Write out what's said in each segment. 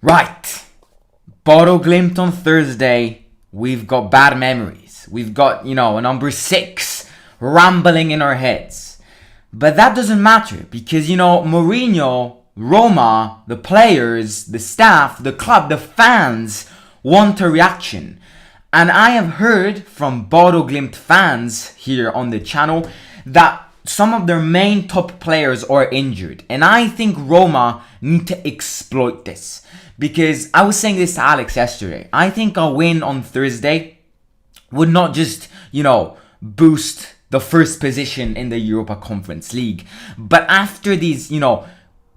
Right. Bodo Glimt on Thursday. We've got bad memories. We've got, a number 6 rambling in our heads. But that doesn't matter because, Mourinho, Roma, the players, the staff, the club, the fans want a reaction. And I have heard from Bodo Glimt fans here on the channel that some of their main top players are injured. And I think Roma need to exploit this. Because I was saying this to Alex yesterday. I think a win on Thursday would not just, boost the first position in the Europa Conference League. But after these,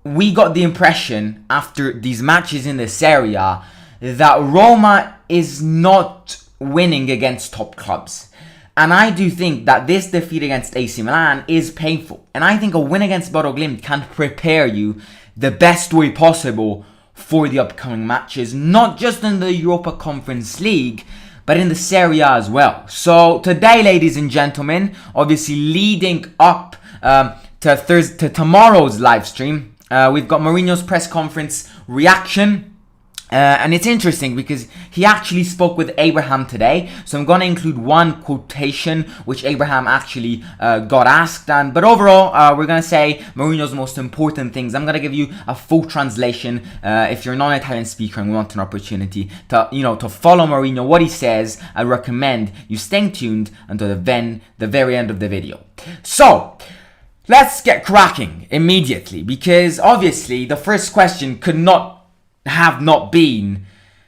we got the impression after these matches in the Serie A that Roma is not winning against top clubs. And I do think that this defeat against AC Milan is painful. And I think a win against Bodo Glimt can prepare you the best way possible for the upcoming matches, not just in the Europa Conference League, but in the Serie A as well. So today, ladies and gentlemen, obviously leading up to tomorrow's live stream, we've got Mourinho's press conference reaction. And it's interesting because he actually spoke with Abraham today. So I'm going to include one quotation which Abraham actually got asked. But overall, we're going to say Mourinho's most important things. I'm going to give you a full translation. If you're a non-Italian speaker and want an opportunity to follow Mourinho, what he says, I recommend you staying tuned until the very end of the video. So let's get cracking immediately, because obviously the first question could not have not been,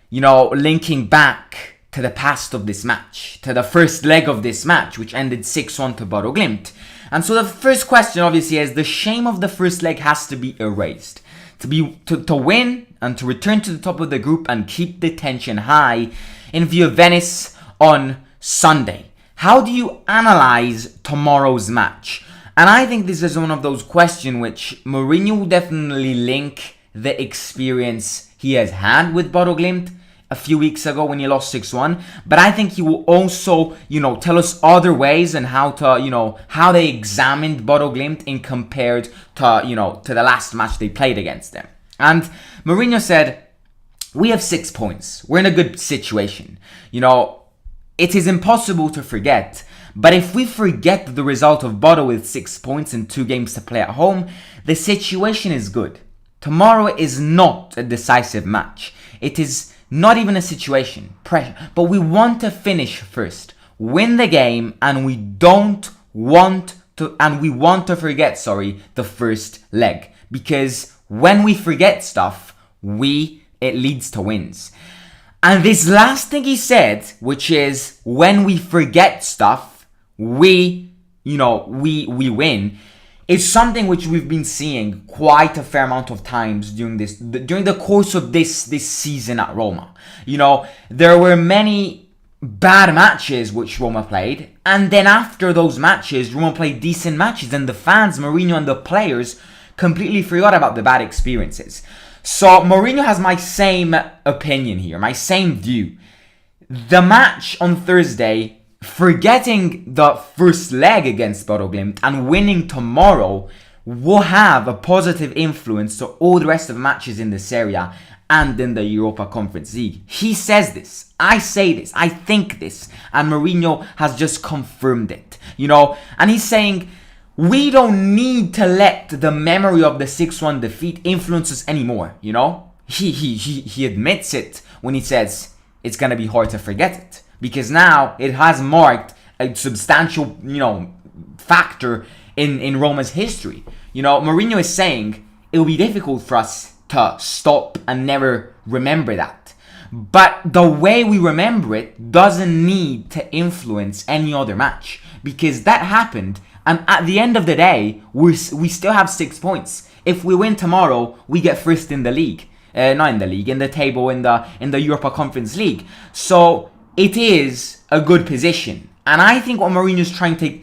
linking back to the past of this match, to the first leg of this match, which ended 6-1 to Bodo Glimt. And so the first question obviously is the shame of the first leg has to be erased. To win and to return to the top of the group and keep the tension high in view of Venice on Sunday. How do you analyze tomorrow's match? And I think this is one of those questions which Mourinho will definitely link the experience he has had with Bodo Glimt a few weeks ago when he lost 6-1. But I think he will also, tell us other ways and how to, how they examined Bodo Glimt in compared to, to the last match they played against them. And Mourinho said, we have 6 points. We're in a good situation. It is impossible to forget. But if we forget the result of Bodo with 6 points and 2 games to play at home, the situation is good. Tomorrow is not a decisive match. It is not even a situation, pressure. But we want to finish first, win the game, and we want to forget, the first leg. Because when we forget stuff, it leads to wins. And this last thing he said, which is when we forget stuff, we win, is something which we've been seeing quite a fair amount of times during the course of this season at Roma. There were many bad matches which Roma played, and then after those matches, Roma played decent matches, and the fans, Mourinho and the players, completely forgot about the bad experiences. So Mourinho has my same opinion here, my same view. The match on Thursday, forgetting the first leg against Bodo Glimt and winning tomorrow, will have a positive influence to all the rest of the matches in the Serie A and in the Europa Conference League. He says this, I say this, I think this, and Mourinho has just confirmed it. And he's saying we don't need to let the memory of the 6-1 defeat influence us anymore. He admits it when he says it's gonna be hard to forget it. Because now it has marked a substantial, factor in Roma's history. Mourinho is saying it will be difficult for us to stop and never remember that. But the way we remember it doesn't need to influence any other match. Because that happened, and at the end of the day, we still have 6 points. If we win tomorrow, we get first in the league. In the table in the Europa Conference League. So it is a good position. And I think what Mourinho's trying to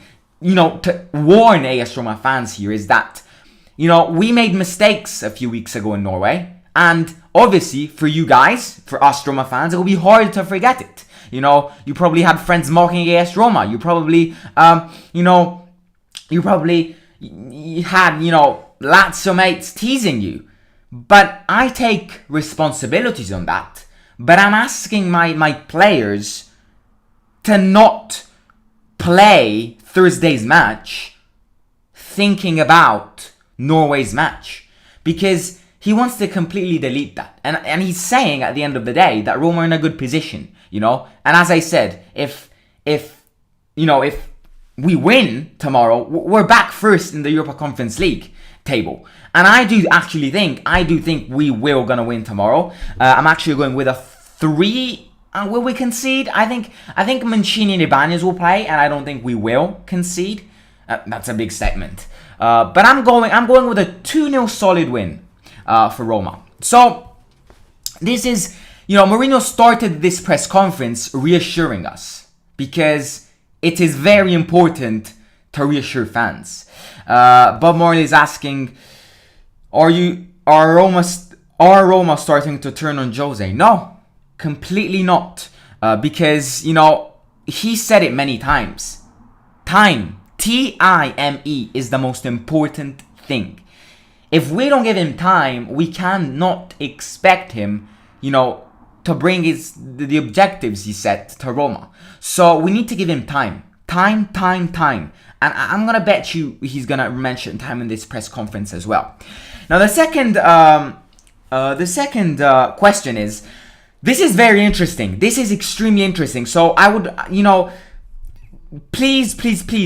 warn AS Roma fans here is that, we made mistakes a few weeks ago in Norway. And obviously, for you guys, for us Roma fans, it will be hard to forget it. You probably had friends mocking AS Roma. You probably, had, Lazio mates teasing you. But I take responsibilities on that. But I'm asking my players to not play Thursday's match thinking about Norway's match, because he wants to completely delete that. And he's saying at the end of the day that Roma are in a good position, you know? And as I said, if we win tomorrow, we're back first in the Europa Conference League table. And I do think we will gonna win tomorrow. I'm actually going with a 3. Will we concede? I think Mancini and Ibanez will play, and I don't think we will concede. That's a big statement. But I'm going with a 2-0 solid win for Roma. So this is, Mourinho started this press conference reassuring us, because it is very important to reassure fans. Bob Marley is asking, are Roma starting to turn on Jose? No, completely not. Because, he said it many times. Time, T-I-M-E, is the most important thing. If we don't give him time, we cannot expect him, to bring the objectives he set to Roma. So we need to give him time. Time. And I'm going to bet you he's going to mention time in this press conference as well. Now, the second question is, this is very interesting. This is extremely interesting. So I would, please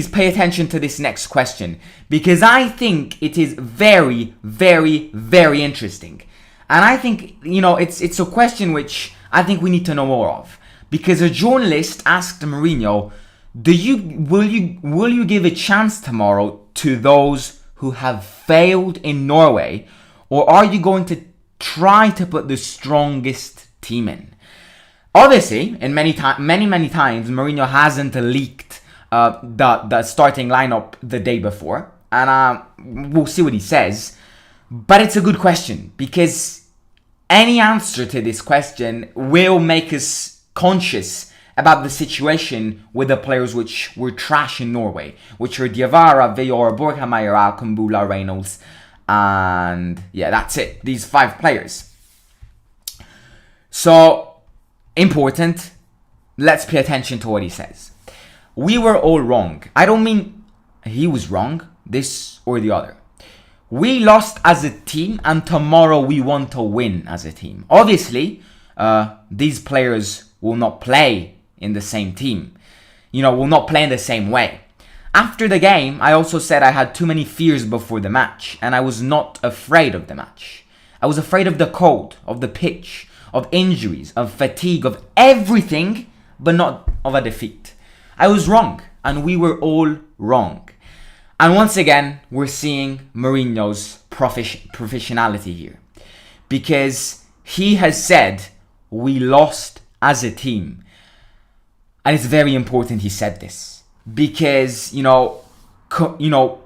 pay attention to this next question, because I think it is very, very, very interesting. And I think, it's a question which I think we need to know more of. Because a journalist asked Mourinho, will you give a chance tomorrow to those who have failed in Norway, or are you going to try to put the strongest team in? Obviously, in many times, Mourinho hasn't leaked the starting lineup the day before, and we'll see what he says. But it's a good question, because any answer to this question will make us conscious about the situation with the players which were trash in Norway, which are Diawara, Veyor, Borja Mayoral, Kumbula, Reynolds, and yeah, that's it. These 5 players. So, important. Let's pay attention to what he says. We were all wrong. I don't mean he was wrong, this or the other. We lost as a team, and tomorrow we want to win as a team. Obviously, these players will not play in the same team. Will not play in the same way. After the game, I also said I had too many fears before the match, and I was not afraid of the match. I was afraid of the cold, of the pitch, of injuries, of fatigue, of everything, but not of a defeat. I was wrong, and we were all wrong. And once again, we're seeing Mourinho's professionality here. Because he has said, we lost as a team. And it's very important he said this. Because,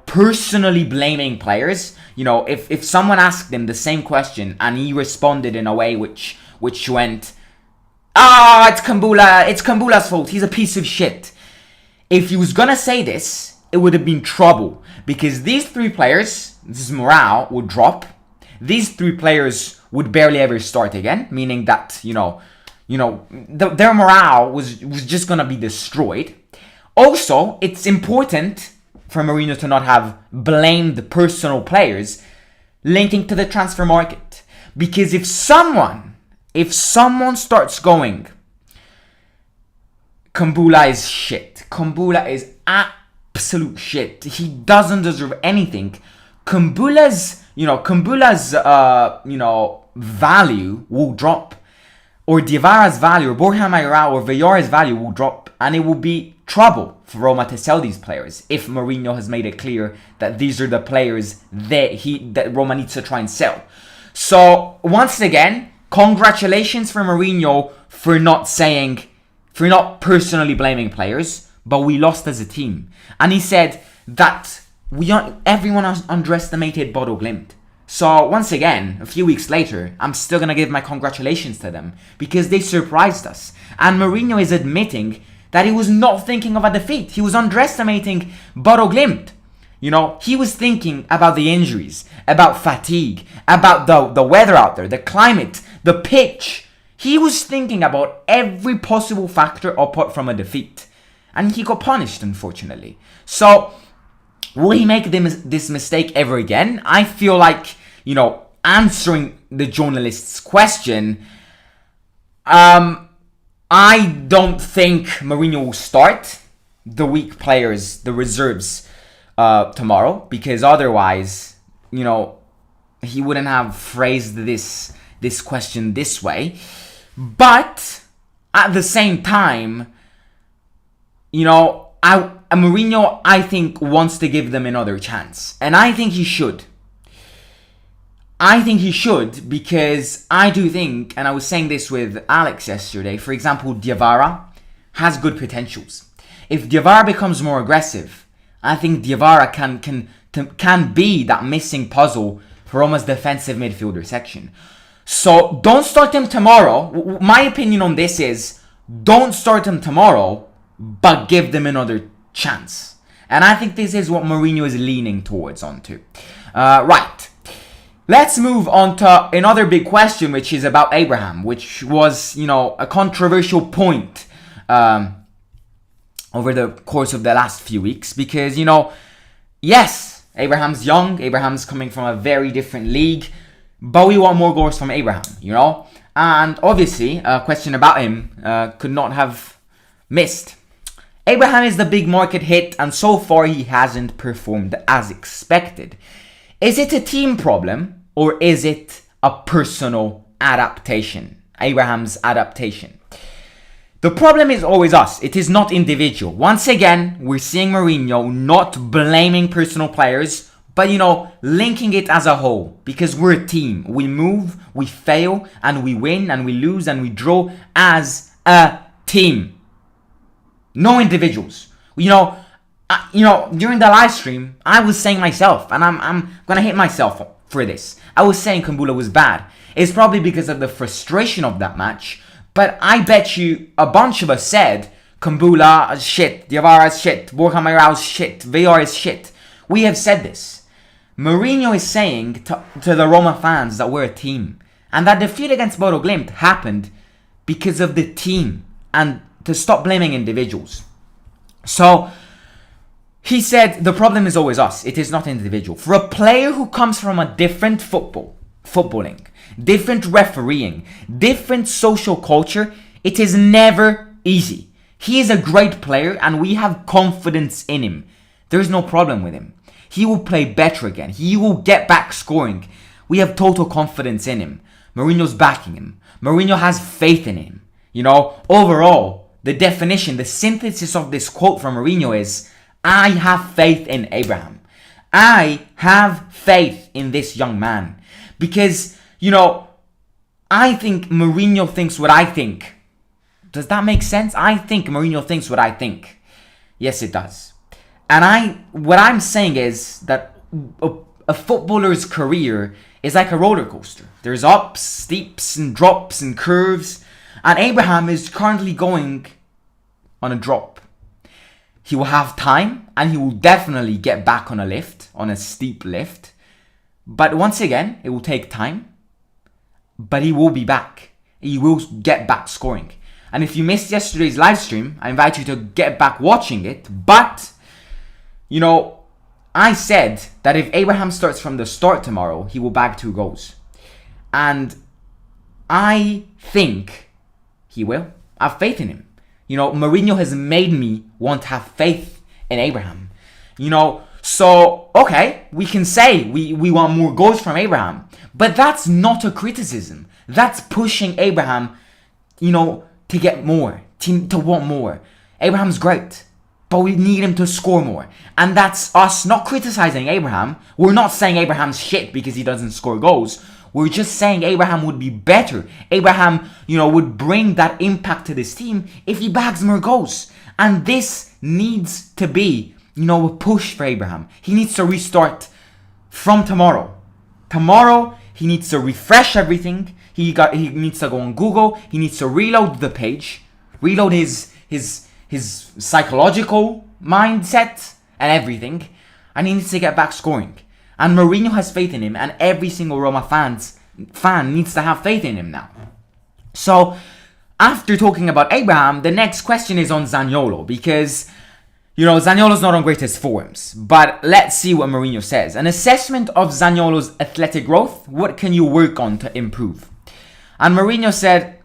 personally blaming players, if someone asked him the same question and he responded in a way which went, it's Kumbula's fault, he's a piece of shit. If he was gonna say this, it would have been trouble, because these 3 players, this morale would drop. These 3 players would barely ever start again, meaning that their morale was just gonna be destroyed. Also, it's important for Mourinho to not have blamed personal players linking to the transfer market, because if someone starts going, Kumbula is shit. Kumbula is absolute shit. He doesn't deserve anything. Kumbula's value will drop, or Diawara's value, or Borja Mayoral, or Veyor's value will drop, and it will be trouble for Roma to sell these players if Mourinho has made it clear that these are the players that Roma needs to try and sell. So once again, congratulations for Mourinho for not personally blaming players, but we lost as a team. And he said that everyone has underestimated Bodo Glimt. So once again, a few weeks later, I'm still going to give my congratulations to them, because they surprised us. And Mourinho is admitting that he was not thinking of a defeat. He was underestimating Bodo Glimt. You know, he was thinking about the injuries, about fatigue, about the weather out there, the climate, the pitch. He was thinking about every possible factor apart from a defeat. And he got punished, unfortunately. So, will he make this mistake ever again? I feel like, you know, answering the journalist's question, I don't think Mourinho will start the weak players, the reserves, tomorrow, because otherwise, you know, he wouldn't have phrased this question this way. But at the same time, you know, Mourinho, I think, wants to give them another chance, and I think he should. I think he should, because I do think, and I was saying this with Alex yesterday, for example, Diawara has good potentials. If Diawara becomes more aggressive, I think Diawara can be that missing puzzle for Roma's defensive midfielder section. So don't start him tomorrow. My opinion on this is, don't start him tomorrow, but give them another chance. And I think this is what Mourinho is leaning towards onto. Right. Let's move on to another big question, which is about Abraham, which was, you know, a controversial point over the course of the last few weeks. Because, you know, yes, Abraham's young, Abraham's coming from a very different league, but we want more goals from Abraham, you know? And obviously, a question about him could not have missed. Abraham is the big market hit, and so far he hasn't performed as expected. Is it a team problem, or is it a personal adaptation? Abraham's adaptation. The problem is always us. It is not individual. Once again, we're seeing Mourinho not blaming personal players, but, you know, linking it as a whole. Because we're a team. We move, we fail, and we win, and we lose, and we draw as a team. No individuals. You know, during the live stream, I was saying myself, and I'm gonna hit myself for this. I was saying Kumbula was bad. It's probably because of the frustration of that match, but I bet you a bunch of us said Kumbula is shit, Diawara is shit, Borja Mayoral is shit, VR is shit. We have said this. Mourinho is saying to the Roma fans that we're a team, and that defeat against Bodo Glimt happened because of the team, and to stop blaming individuals. So he said the problem is always us. It is not individual. For a player who comes from a different footballing, different refereeing, different social culture, it is never easy. He is a great player and we have confidence in him. There is no problem with him. He will play better again. He will get back scoring. We have total confidence in him. Mourinho's backing him. Mourinho has faith in him. You know, overall, the definition, the synthesis of this quote from Mourinho is, I have faith in Abraham. I have faith in this young man. Because, you know, I think Mourinho thinks what I think. Does that make sense? I think Mourinho thinks what I think. Yes, it does. And what I'm saying is that a footballer's career is like a roller coaster. There's ups, steeps, and drops, and curves. And Abraham is currently going on a drop. He will have time, and he will definitely get back on a lift, on a steep lift. But once again, it will take time. But he will be back. He will get back scoring. And if you missed yesterday's live stream, I invite you to get back watching it. But, you know, I said that if Abraham starts from the start tomorrow, he will bag 2 goals. And I think he will. I have faith in him. You know, Mourinho has made me want to have faith in Abraham. You know, so, okay, we can say we want more goals from Abraham. But that's not a criticism. That's pushing Abraham, you know, to get more, to want more. Abraham's great, but we need him to score more. And that's us not criticizing Abraham. We're not saying Abraham's shit because he doesn't score goals. We're just saying Abraham would be better. Abraham, you know, would bring that impact to this team if he bags more goals. And this needs to be, you know, a push for Abraham. He needs to restart from tomorrow. Tomorrow, he needs to refresh everything. He needs to go on Google. He needs to reload the page, reload his psychological mindset and everything. and he needs to get back scoring. And Mourinho has faith in him, and every single Roma fan needs to have faith in him now. So, after talking about Abraham, the next question is on Zaniolo, because, Zaniolo's not on greatest forms. But let's see what Mourinho says. An assessment of Zaniolo's athletic growth. What can you work on to improve? And Mourinho said,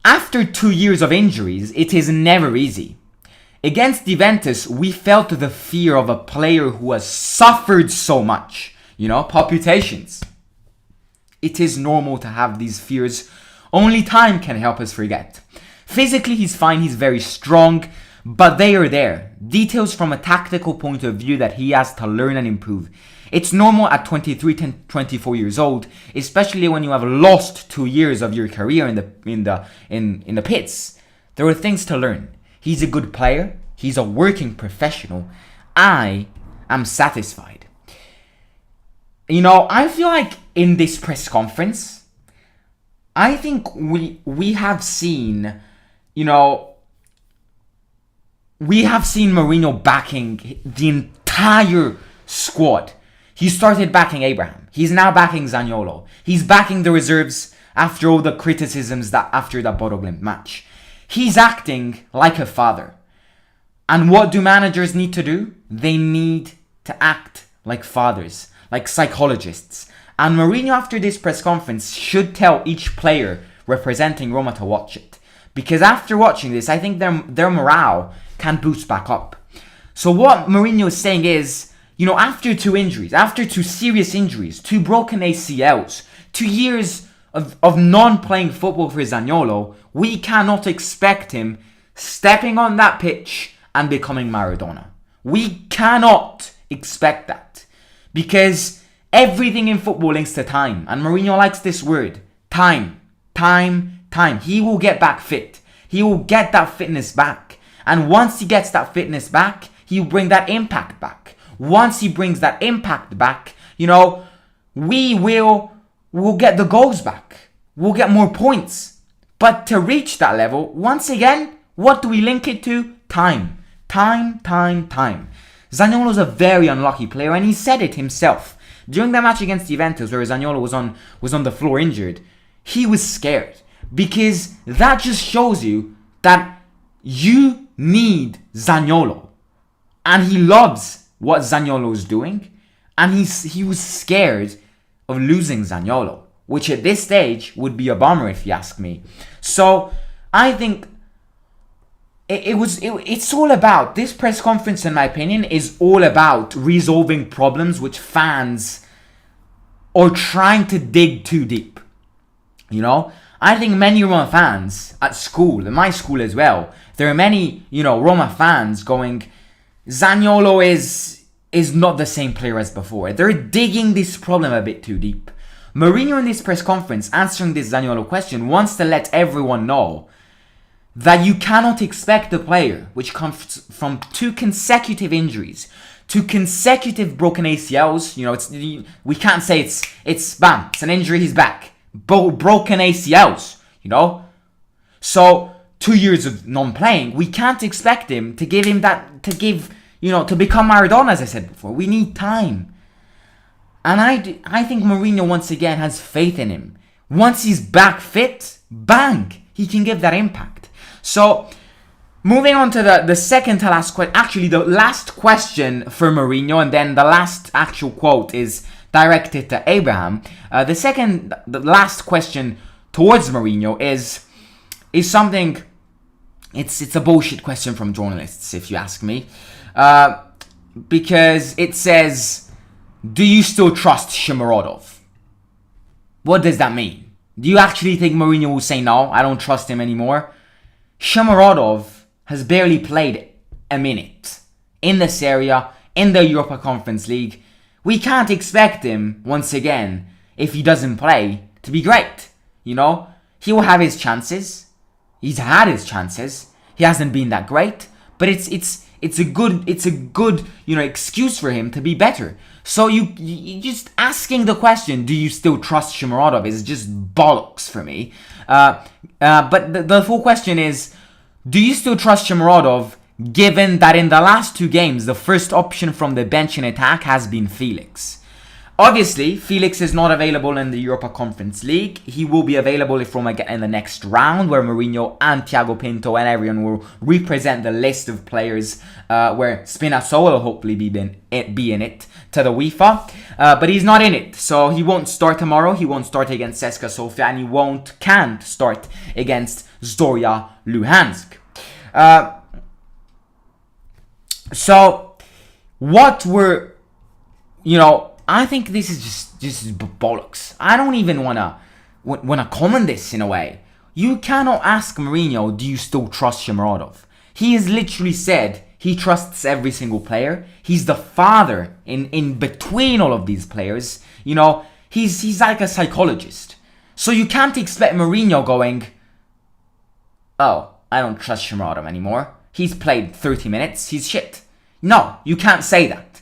after 2 years of injuries, it is never easy. Against Juventus, we felt the fear of a player who has suffered so much. Palpitations. It is normal to have these fears. Only time can help us forget. Physically, he's fine. He's very strong. But they are there. Details from a tactical point of view that he has to learn and improve. It's normal at 23 to 24 years old, especially when you have lost 2 years of your career in the pits. There are things to learn. He's a good player. He's a working professional. I am satisfied. I feel like in this press conference, I think we have seen, Mourinho backing the entire squad. He started backing Abraham. He's now backing Zaniolo. He's backing the reserves after all the criticisms after that Bodo Glimt match. He's acting like a father. And what do managers need to do? They need to act like fathers, like psychologists. And Mourinho, after this press conference, should tell each player representing Roma to watch it. Because after watching this, I think their morale can boost back up. So what Mourinho is saying is, after 2 injuries, after 2 serious injuries, 2 broken ACLs, 2 years of non-playing football for Zaniolo, we cannot expect him stepping on that pitch and becoming Maradona. We cannot expect that. Because everything in football links to time. And Mourinho likes this word. Time. He will get back fit. He will get that fitness back. And once he gets that fitness back, he'll bring that impact back. Once he brings that impact back, we'll get the goals back. We'll get more points. But to reach that level, once again, what do we link it to? Time. Zaniolo's a very unlucky player, and he said it himself. During the match against Juventus, where Zaniolo was on the floor injured, he was scared. Because that just shows you that you need Zaniolo. And he loves what Zaniolo is doing. And he was scared of losing Zaniolo, which at this stage would be a bummer if you ask me. So I think it's all about, this press conference, in my opinion, is all about resolving problems which fans are trying to dig too deep. I think many Roma fans at school, in my school as well, there are many, Roma fans going, Zaniolo is not the same player as before. They're digging this problem a bit too deep. Mourinho, in this press conference, answering this Zaniolo question, wants to let everyone know that you cannot expect a player which comes from 2 consecutive injuries, 2 consecutive broken ACLs. We can't say it's bam, it's an injury, he's back. Broken ACLs, So 2 years of non-playing, we can't expect him to give him that, to become Maradona, as I said before. We need time. And I think Mourinho once again has faith in him. Once he's back fit, bang, he can give that impact. So, moving on to the second to last question, actually the last question for Mourinho, and then the last actual quote is directed to Abraham. The last question towards Mourinho is something, it's a bullshit question from journalists, if you ask me. Because it says, do you still trust Shomurodov? What does that mean? Do you actually think Mourinho will say, no, I don't trust him anymore? Shomurodov has barely played a minute in the Serie A, in the Europa Conference League. We can't expect him, once again, if he doesn't play, to be great. He will have his chances. He's had his chances. He hasn't been that great, but it's a good excuse for him to be better. So you just asking the question, do you still trust Shomurodov, is just bollocks for me. But the full question is, do you still trust Shomurodov given that in the last 2 games, the first option from the bench in attack has been Felix. Obviously, Felix is not available in the Europa Conference League. He will be available if Roma get in the next round, where Mourinho and Thiago Pinto and everyone will represent the list of players where Spinazzola will hopefully be in it to the UEFA. But he's not in it, so he won't start tomorrow. He won't start against CSKA Sofia, and he can't start against Zorya Luhansk. So, what were, I think this is just bollocks. I don't even wanna comment this in a way. You cannot ask Mourinho, do you still trust Shomurodov? He has literally said he trusts every single player. He's the father in between all of these players. He's like a psychologist. So you can't expect Mourinho going, oh, I don't trust Shomurodov anymore. He's played 30 minutes. He's shit. No, you can't say that.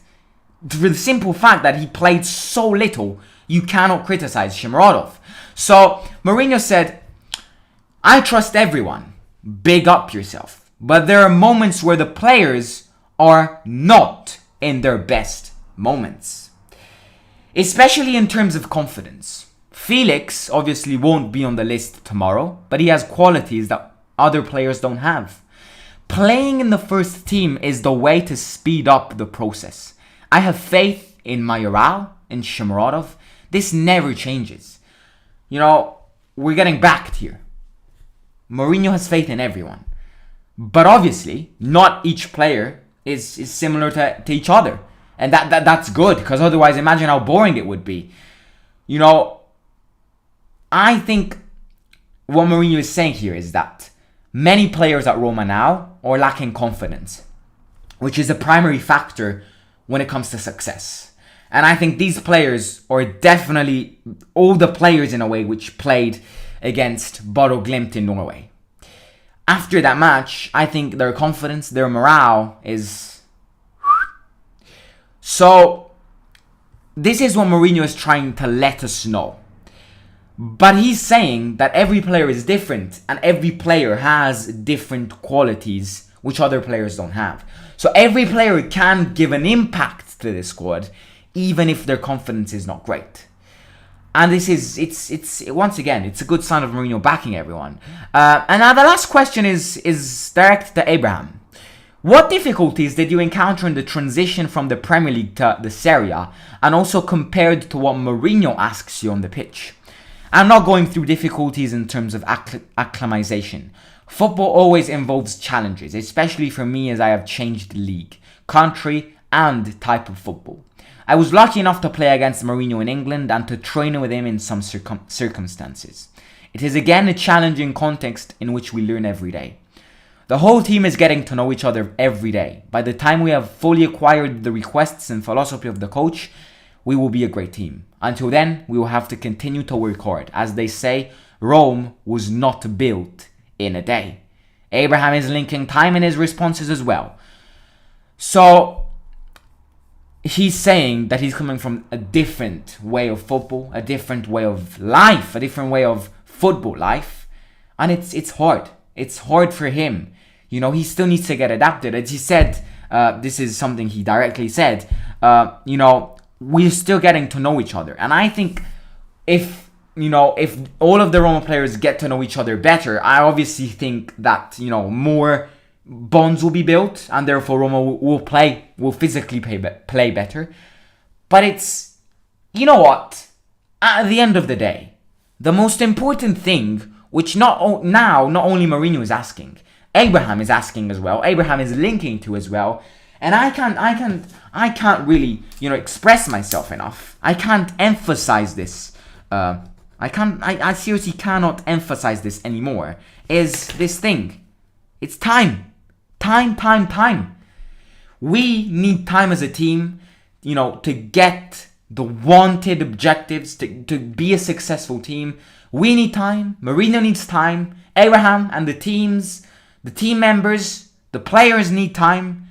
For the simple fact that he played so little, you cannot criticize Shomurodov. So Mourinho said, I trust everyone. Big up yourself. But there are moments where the players are not in their best moments. Especially in terms of confidence. Felix obviously won't be on the list tomorrow, but he has qualities that other players don't have. Playing in the first team is the way to speed up the process. I have faith in Mayoral, in Shomurodov. This never changes. We're getting backed here. Mourinho has faith in everyone. But obviously, not each player is similar to each other. And that's good, because otherwise imagine how boring it would be. I think what Mourinho is saying here is that many players at Roma now are lacking confidence, which is a primary factor when it comes to success. And I think these players are definitely all the players in a way which played against Bodø Glimt in Norway. After that match, I think their confidence, their morale is... So, this is what Mourinho is trying to let us know. But he's saying that every player is different and every player has different qualities which other players don't have. So every player can give an impact to the squad even if their confidence is not great. And this is, it's once again, it's a good sign of Mourinho backing everyone. And now the last question is direct to Abraham. What difficulties did you encounter in the transition from the Premier League to the Serie A, and also compared to what Mourinho asks you on the pitch? I'm not going through difficulties in terms of acclimatization. Football always involves challenges, especially for me as I have changed league, country and type of football. I was lucky enough to play against Mourinho in England and to train with him in some circumstances. It is again a challenging context in which we learn every day. The whole team is getting to know each other every day. By the time we have fully acquired the requests and philosophy of the coach, we will be a great team. Until then, we will have to continue to work hard. As they say, Rome was not built in a day. Abraham is linking time in his responses as well. So, he's saying that he's coming from a different way of football, a different way of life, a different way of football life. And it's hard. It's hard for him. He still needs to get adapted. As he said, this is something he directly said, we're still getting to know each other. And I think if all of the Roma players get to know each other better, I obviously think that, more bonds will be built and therefore Roma will physically play better. But it's, what? At the end of the day, the most important thing, which not only Mourinho is asking, Abraham is asking as well, Abraham is linking to as well, and I can't really, express myself enough. I can't emphasize this. I seriously cannot emphasize this anymore. Is this thing? It's time. Time. We need time as a team, to get the wanted objectives, to be a successful team. We need time. Mourinho needs time. Abraham and the team members, the players need time.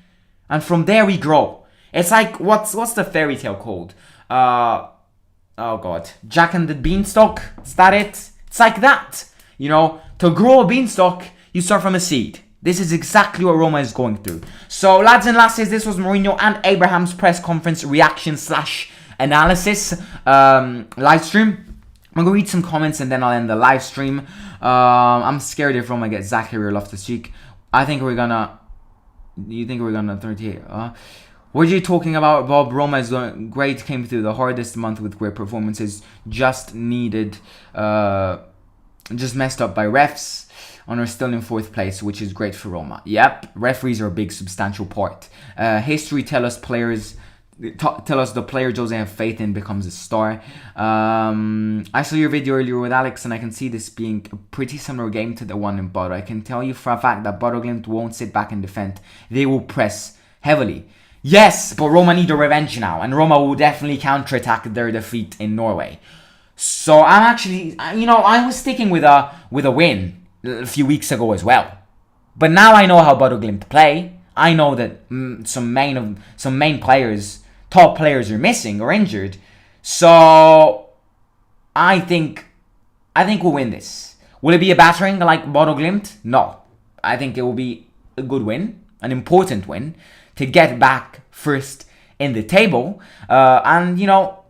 And from there we grow. It's like, what's the fairy tale called? Oh God, Jack and the Beanstalk? Is that it? It's like that. To grow a beanstalk, you start from a seed. This is exactly what Roma is going through. So, lads and lasses, this was Mourinho and Abraham's press conference reaction / analysis live stream. I'm going to read some comments and then I'll end the live stream. I'm scared if Roma gets Zachary or Loftus-Cheek. I think we're going to... You think we're going to 38? What are you talking about, Bob? Roma is going great. Came through the hardest month with great performances. Just needed... just messed up by refs. And are still in 4th place, which is great for Roma. Yep, referees are a big, substantial part. History tell us the player Jose have faith in becomes a star. I saw your video earlier with Alex, and I can see this being a pretty similar game to the one in Bodo. I can tell you for a fact that Bodo Glimt won't sit back and defend. They will press heavily. Yes, but Roma need a revenge now, and Roma will definitely counterattack their defeat in Norway. So I'm actually, I was sticking with a win a few weeks ago as well, but now I know how Bodo Glimt play. I know that some main players, top players, are missing or injured. So I think we'll win this. Will it be a battering like Bodo Glimt? No, I think it will be a good win, an important win to get back first in the table, and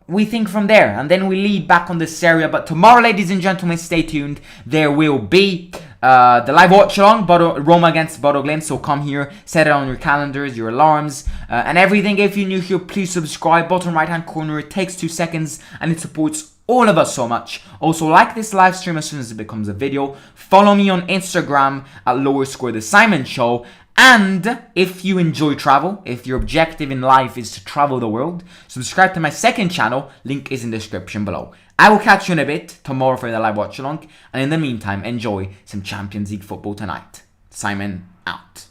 we think from there, and then we lead back on this area. But tomorrow, ladies and gentlemen, stay tuned. There will be the live watch along, Roma against Bodo Glimt. So come here, set it on your calendars, your alarms, and everything. If you're new here, please subscribe. Bottom right hand corner. It takes 2 seconds, and it supports all of us so much. Also, like this live stream as soon as it becomes a video. Follow me on Instagram at _the Simon Show. And if you enjoy travel, if your objective in life is to travel the world, subscribe to my second channel. Link is in the description below. I will catch you in a bit tomorrow for the live watch along. And in the meantime, enjoy some Champions League football tonight. Simon out.